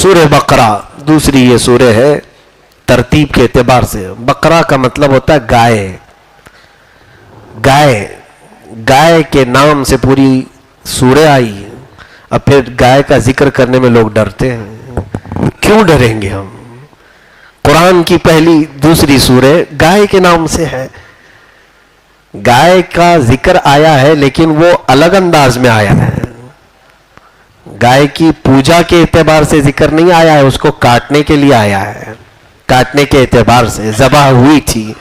سورہ بقرہ دوسری یہ سورہ ہے ترتیب کے اعتبار سے. بقرہ کا مطلب ہوتا ہے گائے. گائے گائے کے نام سے پوری سورہ آئی. اب پھر گائے کا ذکر کرنے میں لوگ ڈرتے ہیں. کیوں ڈریں گے ہم؟ قرآن کی پہلی دوسری سورہ گائے کے نام سے ہے. گائے کا ذکر آیا ہے لیکن وہ الگ انداز میں آیا ہے. گائے کی پوجا کے اعتبار سے ذکر نہیں آیا ہے, اس کو کاٹنے کے لیے آیا ہے. کاٹنے کے اعتبار سے ذبح ہوئی تھی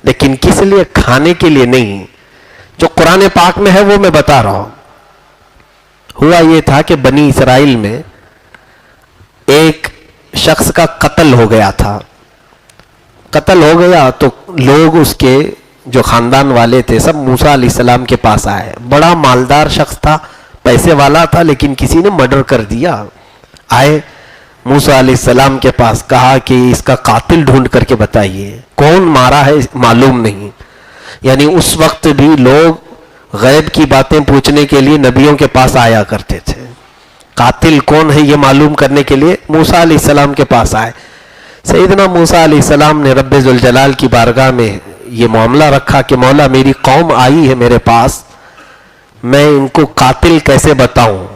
لیکن کس لیے؟ کھانے کے لیے نہیں. جو قرآن پاک میں ہے وہ میں بتا رہا ہوں. ہوا یہ تھا کہ بنی اسرائیل میں ایک شخص کا قتل ہو گیا تھا. قتل ہو گیا تو لوگ اس کے جو خاندان والے تھے سب موسیٰ علیہ السلام کے پاس آئے. بڑا مالدار شخص تھا, پیسے والا تھا, لیکن کسی نے مرڈر کر دیا. آئے موسیٰ علیہ السلام کے پاس, کہا کہ اس کا قاتل ڈھونڈ کر کے بتائیے, کون مارا ہے معلوم نہیں. یعنی اس وقت بھی لوگ غیب کی باتیں پوچھنے کے لیے نبیوں کے پاس آیا کرتے تھے. قاتل کون ہے یہ معلوم کرنے کے لیے موسیٰ علیہ السلام کے پاس آئے. سیدنا موسیٰ علیہ السلام نے رب ذوالجلال کی بارگاہ میں یہ معاملہ رکھا کہ مولا میری قوم آئی ہے میرے پاس, میں ان کو قاتل کیسے بتاؤں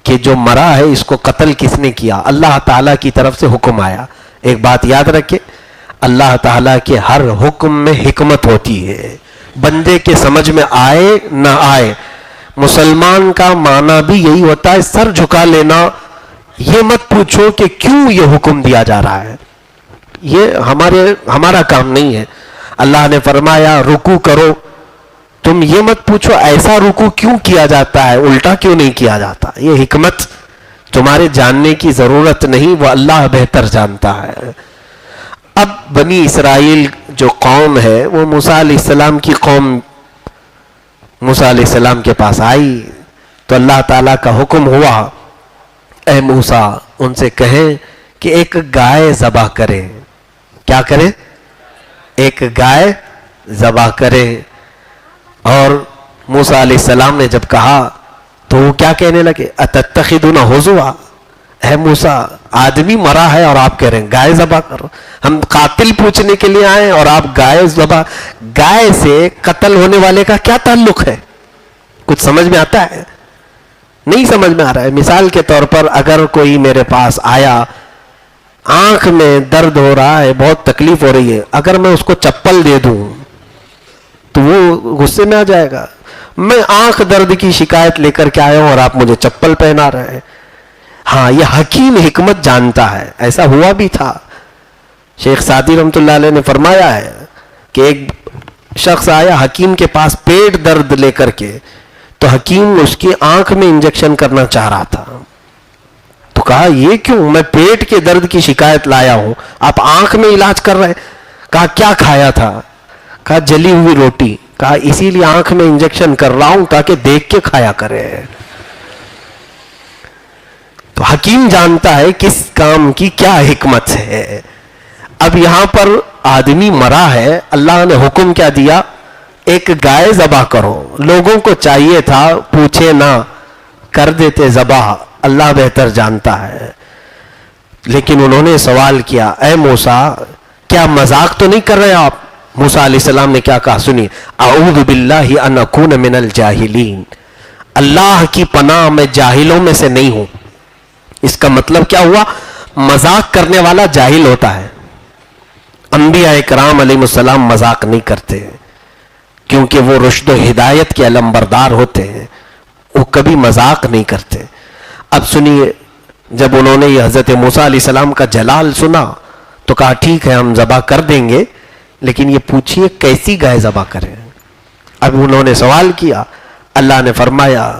کہ جو مرا ہے اس کو قتل کس نے کیا؟ اللہ تعالیٰ کی طرف سے حکم آیا. ایک بات یاد رکھے, اللہ تعالیٰ کے ہر حکم میں حکمت ہوتی ہے. بندے کے سمجھ میں آئے نہ آئے, مسلمان کا معنی بھی یہی ہوتا ہے سر جھکا لینا. یہ مت پوچھو کہ کیوں یہ حکم دیا جا رہا ہے, یہ ہمارا کام نہیں ہے. اللہ نے فرمایا رکوع کرو, تم یہ مت پوچھو ایسا رکوع کیوں کیا جاتا ہے, الٹا کیوں نہیں کیا جاتا. یہ حکمت تمہارے جاننے کی ضرورت نہیں, وہ اللہ بہتر جانتا ہے. اب بنی اسرائیل جو قوم ہے وہ موسیٰ علیہ السلام کی قوم موسیٰ علیہ السلام کے پاس آئی تو اللہ تعالیٰ کا حکم ہوا, اے موسیٰ ان سے کہیں کہ ایک گائے ذبح کریں. کیا کریں؟ ایک گائے ذبح کریں. اور موسیٰ علیہ السلام نے جب کہا تو وہ کیا کہنے لگے, اتتخذون ہزوا, اے موسیٰ آدمی مرا ہے اور آپ کہہ رہے ہیں گائے ذبح کرو. ہم قاتل پوچھنے کے لیے آئے اور آپ گائے ذبح. گائے سے قتل ہونے والے کا کیا تعلق ہے؟ کچھ سمجھ میں آتا ہے؟ نہیں سمجھ میں آ رہا ہے. مثال کے طور پر اگر کوئی میرے پاس آیا, آنکھ میں درد ہو رہا ہے, بہت تکلیف ہو رہی ہے, اگر میں اس کو چپل دے دوں تو وہ غصے میں آ جائے گا. میں آنکھ درد کی شکایت لے کر کے آیا ہوں اور آپ مجھے چپل پہنا رہے ہیں. ہاں یہ حکیم حکمت جانتا ہے. ایسا ہوا بھی تھا. شیخ سعدی رحمۃ اللہ علیہ نے فرمایا ہے کہ ایک شخص آیا حکیم کے پاس پیٹ درد لے کر کے, تو حکیم اس کی آنکھ میں انجیکشن کرنا چاہ رہا تھا. تو کہا یہ کیوں؟ میں پیٹ کے درد کی شکایت لایا ہوں, آپ آنکھ میں علاج کر رہے ہیں. کہا کیا کھایا تھا؟ کہا جلی ہوئی روٹی. کہا اسی لیے آنکھ میں انجیکشن کر رہا ہوں تاکہ دیکھ کے کھایا کرے. تو حکیم جانتا ہے کس کام کی کیا حکمت ہے. اب یہاں پر آدمی مرا ہے, اللہ نے حکم کیا دیا, ایک گائے ذبح کرو. لوگوں کو چاہیے تھا پوچھے نہ, کر دیتے ذبح, اللہ بہتر جانتا ہے. لیکن انہوں نے سوال کیا, اے موسیٰ کیا مذاق تو نہیں کر رہے آپ؟ موسیٰ علیہ السلام نے کیا کہا سنیے, اعوذ باللہ ان اکون من الجاہلین, اللہ کی پناہ میں جاہلوں میں سے نہیں ہوں. اس کا مطلب کیا ہوا؟ مذاق کرنے والا جاہل ہوتا ہے. انبیاء کرام علیہ السلام مذاق نہیں کرتے کیونکہ وہ رشد و ہدایت کے علم بردار ہوتے ہیں, وہ کبھی مذاق نہیں کرتے. اب سنیے, جب انہوں نے یہ حضرت موسیٰ علیہ السلام کا جلال سنا تو کہا ٹھیک ہے ہم ذبح کر دیں گے, لیکن یہ پوچھئے کیسی گائے ذبح کریں. اب انہوں نے سوال کیا, اللہ نے فرمایا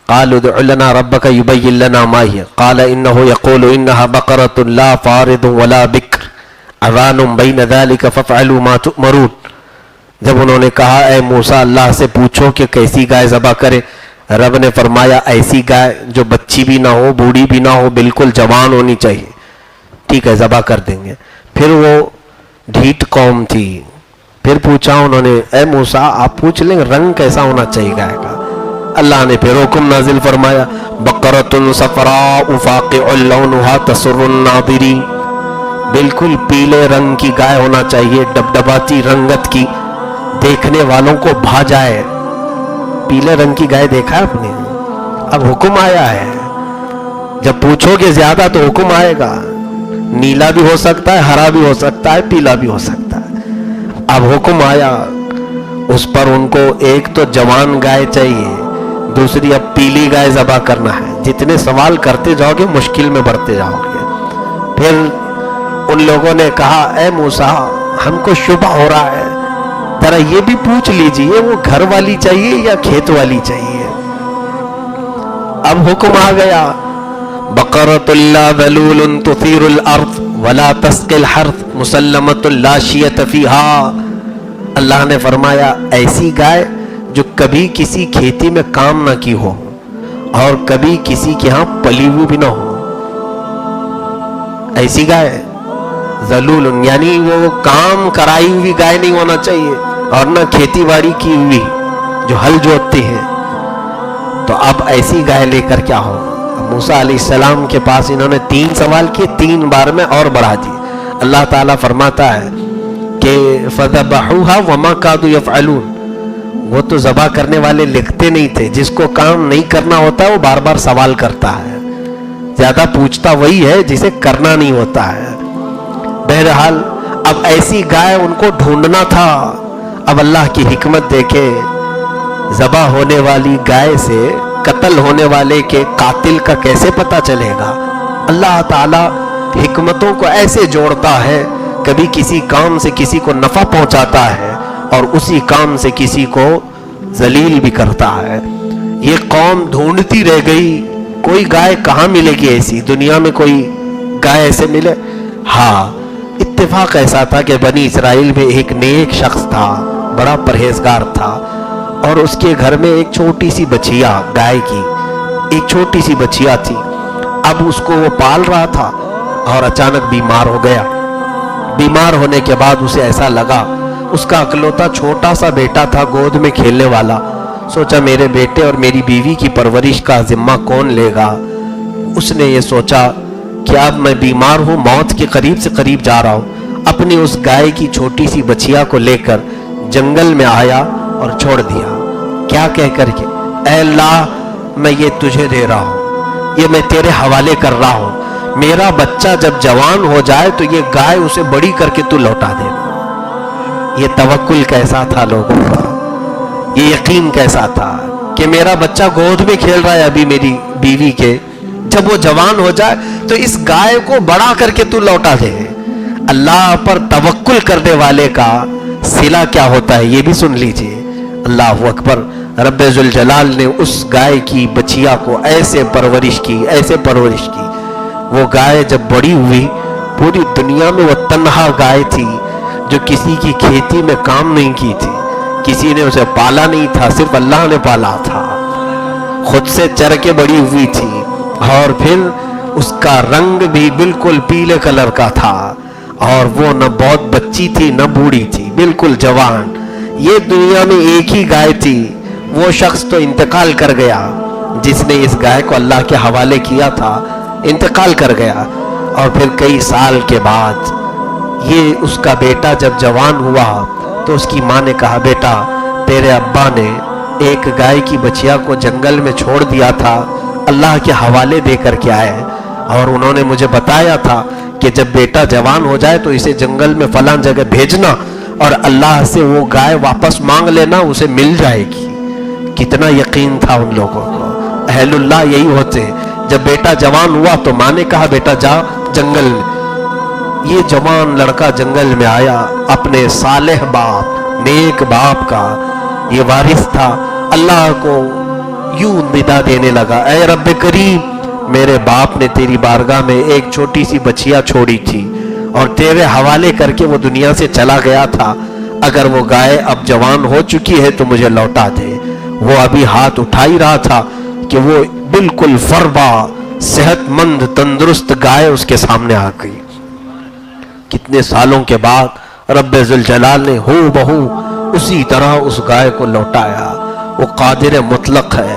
قالوا ادع لنا ربك يبين لنا ما هي قال انه يقول انها بقرة لا فارض ولا بكر عوان بين ذلك فافعلوا ما تؤمرون. جب انہوں نے کہا اے موسیٰ اللہ سے پوچھو کہ کیسی گائے ذبح کرے, رب نے فرمایا ایسی گائے جو بچی بھی نہ ہو, بوڑھی بھی نہ ہو, بالکل جوان ہونی چاہیے. ٹھیک ہے ذبح کر دیں گے. پھر وہ ڈھیٹ قوم تھی, پھر پوچھا انہوں نے, اے موسیٰ آپ پوچھ لیں رنگ کیسا ہونا چاہیے گائے کا؟ اللہ نے پھر حکم نازل فرمایا بقرۃ صفراء فاقع لونھا تسر الناظرین، بالکل پیلے رنگ کی گائے ہونا چاہیے، ڈبڈباتی رنگت کی، دیکھنے والوں کو بھا جائے۔ پیلے رنگ کی گائے دیکھا ہے آپ نے؟ اب حکم آیا ہے، جب پوچھو گے زیادہ تو حکم آئے گا، نیلا بھی ہو سکتا ہے، ہرا بھی ہو سکتا ہے، پیلا بھی ہو سکتا ہے۔ اب حکم آیا اس پر ان کو ایک تو جوان گائے چاہیے، دوسری اب پیلی گائے ذبح کرنا ہے۔ جتنے سوال کرتے جاؤ گے مشکل میں بڑھتے جاؤ گے۔ پھر ان لوگوں نے کہا اے موسیٰ ہم کو شبہ ہو رہا ہے، ذرا یہ بھی پوچھ لیجئے وہ گھر والی چاہیے یا کھیت والی چاہیے؟ اب حکم آ گیا بقرۃ لا ذلول تثیر الارض ولا تسقی الحرث مسلمۃ لا شیۃ فیہا، اللہ نے فرمایا ایسی گائے جو کبھی کسی کھیتی میں کام نہ کی ہو اور کبھی کسی کے ہاں پلی ہوئی بھی نہ ہو، ایسی گائے ذلول، یعنی وہ کام کرائی ہوئی گائے نہیں ہونا چاہیے اور نہ کھیتی باڑی کی ہوئی جو ہل جوتتے ہیں۔ تو اب ایسی گائے لے کر کیا ہو؟ موسیٰ علیہ السلام کے پاس انہوں نے 3 سوال کیے، 3 بار میں اور بڑھا دیے۔ اللہ تعالیٰ فرماتا ہے کہ فَذَبَحُوهَا وَمَا كَادُوا يَفْعَلُونَ، وہ تو ذبح کرنے والے لکھتے نہیں تھے، جس کو کام نہیں کرنا ہوتا ہے وہ بار بار سوال کرتا ہے، زیادہ پوچھتا وہی ہے جسے کرنا نہیں ہوتا ہے۔ بہرحال اب ایسی گائے ان کو ڈھونڈنا تھا۔ اب اللہ کی حکمت دیکھے، ذبح ہونے والی گائے سے قتل ہونے والے کے قاتل کا کیسے پتہ چلے گا؟ اللہ تعالیٰ حکمتوں کو ایسے جوڑتا ہے، کبھی کسی کام سے کسی کو نفع پہنچاتا ہے اور اسی کام سے کسی کو ذلیل بھی کرتا ہے۔ یہ قوم ڈھونڈتی رہ گئی، کوئی گائے کہاں ملے گی ایسی؟ دنیا میں کوئی گائے ایسے ملے؟ ہاں، اتفاق ایسا تھا کہ بنی اسرائیل میں ایک نیک شخص تھا، بڑا پرہیزگار تھا، اور اس کے گھر میں ایک چھوٹی سی بچیا، گائے کی ایک چھوٹی سی بچیا تھی۔ اب اس کو وہ پال رہا تھا اور اچانک بیمار ہو گیا۔ بیمار ہونے کے بعد اسے ایسا لگا، اس کا اکلوتا چھوٹا سا بیٹا تھا گود میں کھیلنے والا، سوچا میرے بیٹے اور میری بیوی کی پرورش کا ذمہ کون لے گا؟ اس نے یہ سوچا کہ اب میں بیمار ہوں، موت کے قریب سے قریب جا رہا ہوں، اپنی اس گائے کی چھوٹی سی بچیا کو لے کر جنگل میں آیا اور چھوڑ دیا۔ کیا کہہ کر کے اے اللہ میں یہ تجھے دے رہا ہوں، یہ میں تیرے حوالے کر رہا ہوں، میرا بچہ جب جوان ہو جائے تو یہ گائے اسے بڑی کر کے تو لوٹا دینا۔ یہ توکل کیسا تھا لوگوں کا، یہ یقین کیسا تھا کہ میرا بچہ گود میں کھیل رہا ہے ابھی میری بیوی کے، جب وہ جوان ہو جائے تو اس گائے کو بڑا کر کے تو لوٹا دے۔ اللہ پر توکل کرنے والے کا صلہ کیا ہوتا ہے یہ بھی سن لیجئے۔ اللہ اکبر، رب ذوالجلال نے اس گائے کی بچیا کو ایسے پرورش کی، ایسے پرورش کی، وہ گائے جب بڑی ہوئی، پوری دنیا میں وہ تنہا گائے تھی جو کسی کی کھیتی میں کام نہیں کی تھی، کسی نے اسے پالا نہیں تھا، صرف اللہ نے پالا تھا، خود سے چر کے بڑی ہوئی تھی، اور پھر اس کا رنگ بھی بالکل پیلے کلر کا تھا، اور وہ نہ بہت بچی تھی نہ بوڑھی تھی، بالکل جوان۔ یہ دنیا میں ایک ہی گائے تھی، وہ شخص تو انتقال کر گیا جس نے اس گائے کو اللہ کے حوالے کیا تھا، انتقال کر گیا۔ اور پھر کئی سال کے بعد یہ اس کا بیٹا جب جوان ہوا تو اس کی ماں نے کہا بیٹا تیرے ابا نے ایک گائے کی بچیا کو جنگل میں چھوڑ دیا تھا، اللہ کے حوالے دے کر کے آئے، اور انہوں نے مجھے بتایا تھا کہ جب بیٹا جوان ہو جائے تو اسے جنگل میں فلاں جگہ بھیجنا اور اللہ سے وہ گائے واپس مانگ لینا، اسے مل جائے گی۔ کتنا یقین تھا ان لوگوں کو، اہل اللہ یہی ہوتے ہیں۔ جب بیٹا جوان ہوا تو ماں نے کہا بیٹا جا جنگل میں۔ یہ جوان لڑکا جنگل میں آیا، اپنے صالح باپ، نیک باپ کا یہ وارث تھا، اللہ کو یوں ندا دینے لگا، اے رب کریم میرے باپ نے تیری بارگاہ میں ایک چھوٹی سی بچیا چھوڑی تھی اور تیرے حوالے کر کے وہ دنیا سے چلا گیا تھا، اگر وہ گائے اب جوان ہو چکی ہے تو مجھے لوٹا دے۔ وہ ابھی ہاتھ اٹھا ہی رہا تھا کہ وہ بالکل فربا صحت مند تندرست گائے اس کے سامنے آ گئی۔ کتنے سالوں کے بعد رب ذوالجلال نے ہو بہو اسی طرح اس گائے کو لوٹایا۔ وہ قادر مطلق ہے،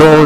2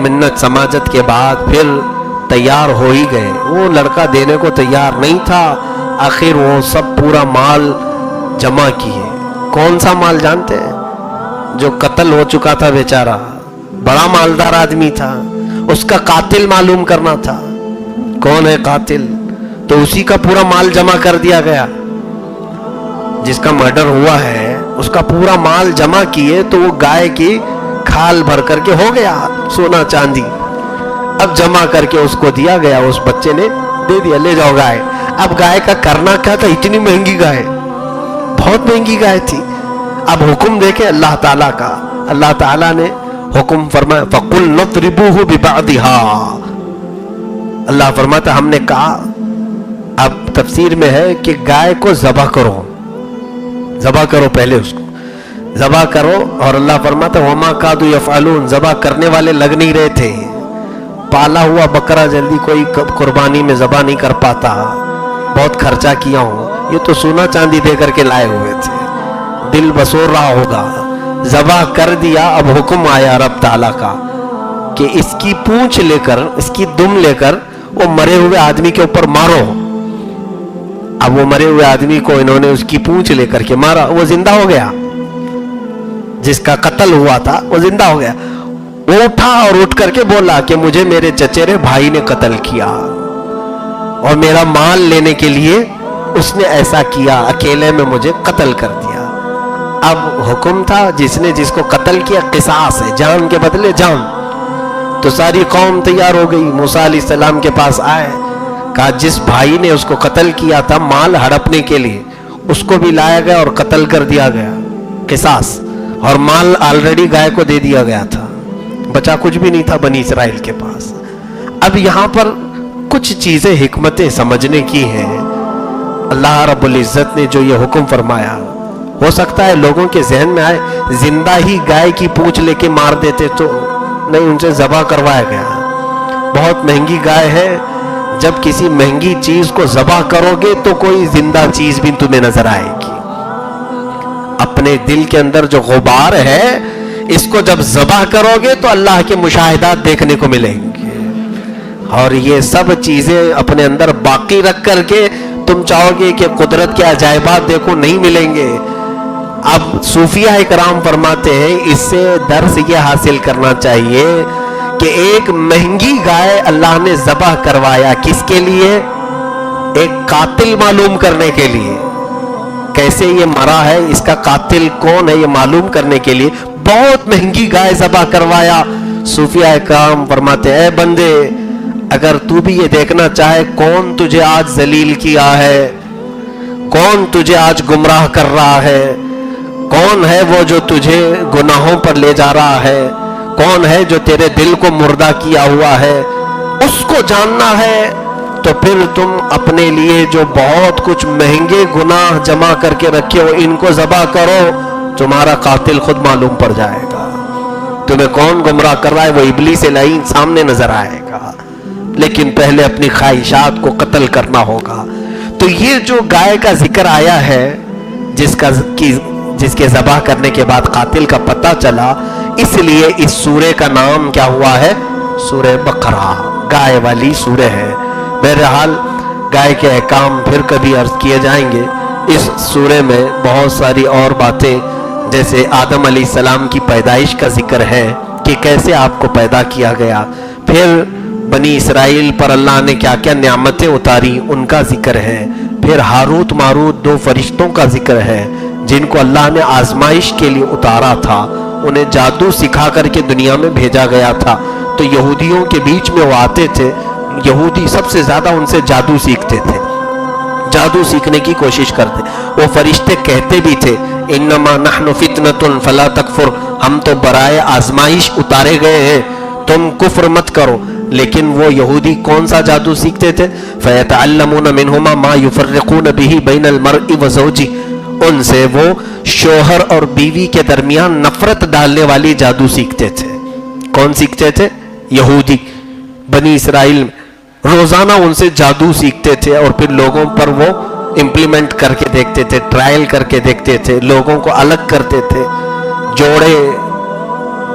منت سماجت کے بعد پھر تیار ہو ہی گئے. وہ لڑکا دینے کو تیار نہیں تھا. آخر وہ سب پورا مال جمع کیے. کون سا مال جانتے ہیں؟ جو قتل ہو چکا تھا بیچارہ, بڑا مالدار آدمی تھا, اس کا قاتل معلوم کرنا تھا. کون ہے قاتل؟ تو اسی کا پورا مال جمع کر دیا گیا. جس کا مرڈر ہوا ہے اس کا پورا مال جمع کیے تو وہ گائے کی کھال بھر کر کے ہو گیا سونا چاندی. اب جمع کر کے اس کو دیا گیا, اس بچے نے دے دیا, لے جاؤ گائے. اب گائے کا کرنا کیا تھا؟ اتنی مہنگی گائے, بہت مہنگی گائے تھی. اب حکم دیکھے اللہ تعالیٰ کا. اللہ تعالیٰ نے حکم فرمایا فَقُلْ نَضْرِبُوهُ بِبَعْضِهَا. اللہ فرماتا ہم نے کہا, اب تفسیر میں ہے کہ گائے کو ذبح کرو, ذبح کرو, پہلے اس کو ذبح کرو. اور اللہ فرماتا وَمَا كَادُوا يَفْعَلُونَ, ذبح کرنے والے لگ نہیں رہے تھے. پالا ہوا بکرا جلدی کوئی قربانی میں ذبح نہیں کر پاتا, بہت خرچہ کیا ہوں. یہ تو سونا چاندی دے کر کے لائے ہوئے تھے, دل بسور رہا ہوگا. ذبح کر دیا. اب حکم آیا رب تعالیٰ کا کہ اس کی پونچھ لے کر, اس کی دم لے کر وہ مرے ہوئے آدمی کے اوپر مارو. اب وہ مرے ہوئے آدمی کو انہوں نے اس کی پونچھ لے کر کے مارا, وہ زندہ ہو گیا. جس کا قتل ہوا تھا وہ زندہ ہو گیا. وہ اٹھا اور اٹھ کر کے بولا کہ مجھے میرے چچیرے بھائی نے قتل کیا اور میرا مال لینے کے لیے اس نے ایسا کیا, اکیلے میں مجھے قتل کر دیا. اب حکم تھا جس نے جس کو قتل کیا قصاص ہے, جان کے بدلے جان. تو ساری قوم تیار ہو گئی, موسیٰ علیہ السلام کے پاس آئے, کہا جس بھائی نے اس کو قتل کیا تھا مال ہڑپنے کے لیے, اس کو بھی لایا گیا اور قتل کر دیا گیا, قصاص. اور مال آلریڈی گائے کو دے دیا گیا تھا, بچا کچھ بھی نہیں تھا بنی اسرائیل کے پاس. اب یہاں پر کچھ چیزیں حکمتیں سمجھنے کی ہیں. اللہ رب العزت نے جو یہ حکم فرمایا, ہو سکتا ہے لوگوں کے ذہن میں آئے زندہ ہی گائے کی پونچھ لے کے مار دیتے, تو نہیں, ان سے ذبح کروایا گیا. بہت مہنگی گائے ہے, جب کسی مہنگی چیز کو ذبح کرو گے تو کوئی زندہ چیز بھی تمہیں نظر آئے گی. اپنے دل کے اندر جو غبار ہے اس کو جب ذبح کرو گے تو اللہ کے مشاہدات دیکھنے کو ملیں گے. اور یہ سب چیزیں اپنے اندر باقی رکھ کر کے تم چاہو گے کہ قدرت کے عجائبات دیکھو, نہیں ملیں گے. اب صوفیہ اکرام فرماتے ہیں اس سے درس یہ حاصل کرنا چاہیے کہ ایک مہنگی گائے اللہ نے ذبح کروایا, کس کے لیے؟ ایک قاتل معلوم کرنے کے لیے. کیسے یہ مرا ہے, اس کا قاتل کون ہے, یہ معلوم کرنے کے لیے بہت مہنگی گائے ذبح کروایا. صوفیہ اکرام فرماتے ہیں اے بندے, اگر تو بھی یہ دیکھنا چاہے کون تجھے آج ذلیل کیا ہے, کون تجھے آج گمراہ کر رہا ہے, کون ہے وہ جو تجھے گناہوں پر لے جا رہا ہے, کون ہے جو تیرے دل کو مردہ کیا ہوا ہے, اس کو جاننا ہے, تو پھر تم اپنے لیے جو بہت کچھ مہنگے گناہ جمع کر کے رکھے ہو ان کو ذبح کرو, تمہارا قاتل خود معلوم پڑ جائے گا. تمہیں کون گمراہ کر رہا ہے وہ ابلیس لعین سامنے نظر آئے گا. لیکن پہلے اپنی خواہشات کو قتل کرنا ہوگا. تو یہ جو گائے کا ذکر آیا ہے جس کے ذبح کرنے کے بعد قاتل کا پتہ چلا, اس لیے اس سورے کا نام کیا ہوا ہے؟ سورہ بقرہ, گائے والی سورہ ہے. بہرحال گائے کے احکام پھر کبھی عرض کیے جائیں گے. اس سورے میں بہت ساری اور باتیں, جیسے آدم علیہ السلام کی پیدائش کا ذکر ہے کہ کیسے آپ کو پیدا کیا گیا, پھر بنی اسرائیل پر اللہ نے کیا کیا نعمتیں اتاری ان کا ذکر ہے, پھر ہاروت ماروت 2 فرشتوں کا ذکر ہے جن کو اللہ نے آزمائش کے لیے اتارا تھا, انہیں جادو سکھا کر کے دنیا میں بھیجا گیا تھا. تو یہودیوں کے بیچ میں وہ آتے تھے, یہودی سب سے زیادہ ان سے جادو سیکھتے تھے, جادو سیکھنے کی کوشش کرتے. وہ فرشتے کہتے بھی تھے انما نحن فتنۃ فلا تکفر, ہم تو برائے آزمائش اتارے گئے ہیں, تم کفر مت کرو. لیکن وہ یہودی کون سا جادو سیکھتے تھے؟ فیتعلمون منہما ما یفرقون به بین المرء وزوجہ, ان سے وہ شوہر اور بیوی کے درمیان نفرت ڈالنے والی جادو سیکھتے تھے. کون سیکھتے تھے؟ یہودی. بنی اسرائیل روزانہ ان سے جادو سیکھتے تھے اور پھر لوگوں پر وہ امپلیمنٹ کر کے دیکھتے تھے, ٹرائل کر کے دیکھتے تھے, لوگوں کو الگ کرتے تھے, جوڑے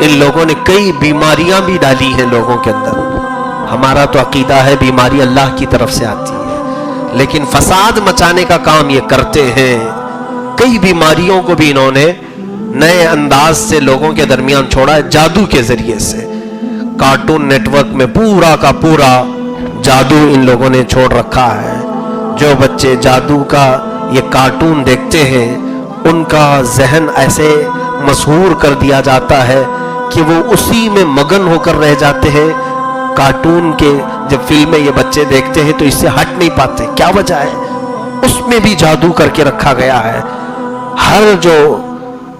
ان لوگوں نے کئی بیماریاں بھی ڈالی ہیں لوگوں کے اندر. ہمارا تو عقیدہ ہے بیماری اللہ کی طرف سے آتی ہے، لیکن فساد مچانے کا کام یہ کرتے ہیں. کئی بیماریوں کو بھی انہوں نے نئے انداز سے لوگوں کے درمیان چھوڑا ہے، جادو کے ذریعے سے. کارٹون نیٹ ورک میں پورا کا پورا جادو ان لوگوں نے چھوڑ رکھا ہے. جو بچے جادو کا یہ کارٹون دیکھتے ہیں ان کا ذہن ایسے مسحور کر دیا جاتا ہے کہ وہ اسی میں مگن ہو کر رہ جاتے ہیں. کارٹون کے جب فلمیں یہ بچے دیکھتے ہیں تو اس سے ہٹ نہیں پاتے. کیا وجہ ہے؟ اس میں بھی جادو کر کے رکھا گیا ہے. ہر جو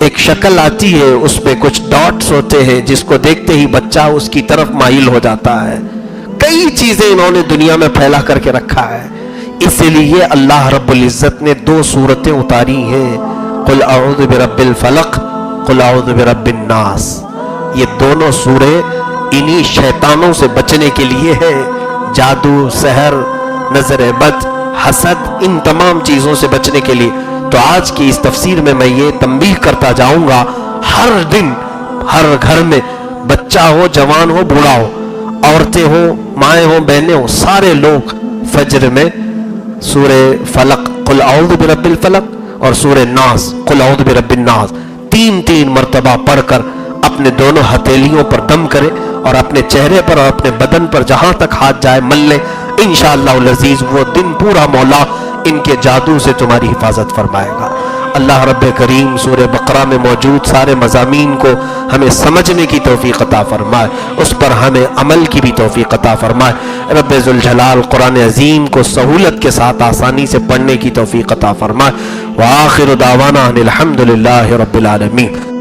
ایک شکل آتی ہے اس پہ کچھ ڈاٹس ہوتے ہیں جس کو دیکھتے ہی بچہ اس کی طرف مائل ہو جاتا ہے. کئی چیزیں انہوں نے دنیا میں پھیلا کر کے رکھا ہے. اسی لیے اللہ رب العزت نے 2 سورتیں اتاری ہیں، قل اعوذ برب الفلق، قل اعوذ برب الناس. یہ دونوں سورے انہی شیطانوں سے بچنے کے لیے ہے. جادو، سحر، نظر بد، حسد، ان تمام چیزوں سے بچنے کے لیے. تو آج کی اس تفسیر میں یہ تنبیہ کرتا جاؤں گا، ہر دن ہر گھر میں بچہ ہو، جوان ہو، بوڑھا ہو، عورتیں ہو، مائیں ہو، بہنیں ہو، سارے لوگ فجر میں سورہ فلق قل اعوذ برب الفلق اور سورہ ناس قل اعوذ برب الناس 3 مرتبہ پڑھ کر اپنے دونوں ہتھیلیوں پر دم کرے اور اپنے چہرے پر اور اپنے بدن پر جہاں تک ہاتھ جائے مل لے. انشاءاللہ العزیز وہ دن پورا مولا ان کے جادو سے تمہاری حفاظت فرمائے گا. اللہ رب کریم سورہ بقرہ میں موجود سارے مضامین کو ہمیں سمجھنے کی توفیق عطا فرمائے، اس پر ہمیں عمل کی بھی توفیق عطا فرمائے. رب ذوالجلال قرآن عظیم کو سہولت کے ساتھ آسانی سے پڑھنے کی توفیق عطا فرمائے. وآخر دعوانا ان الحمد للہ رب العالمین.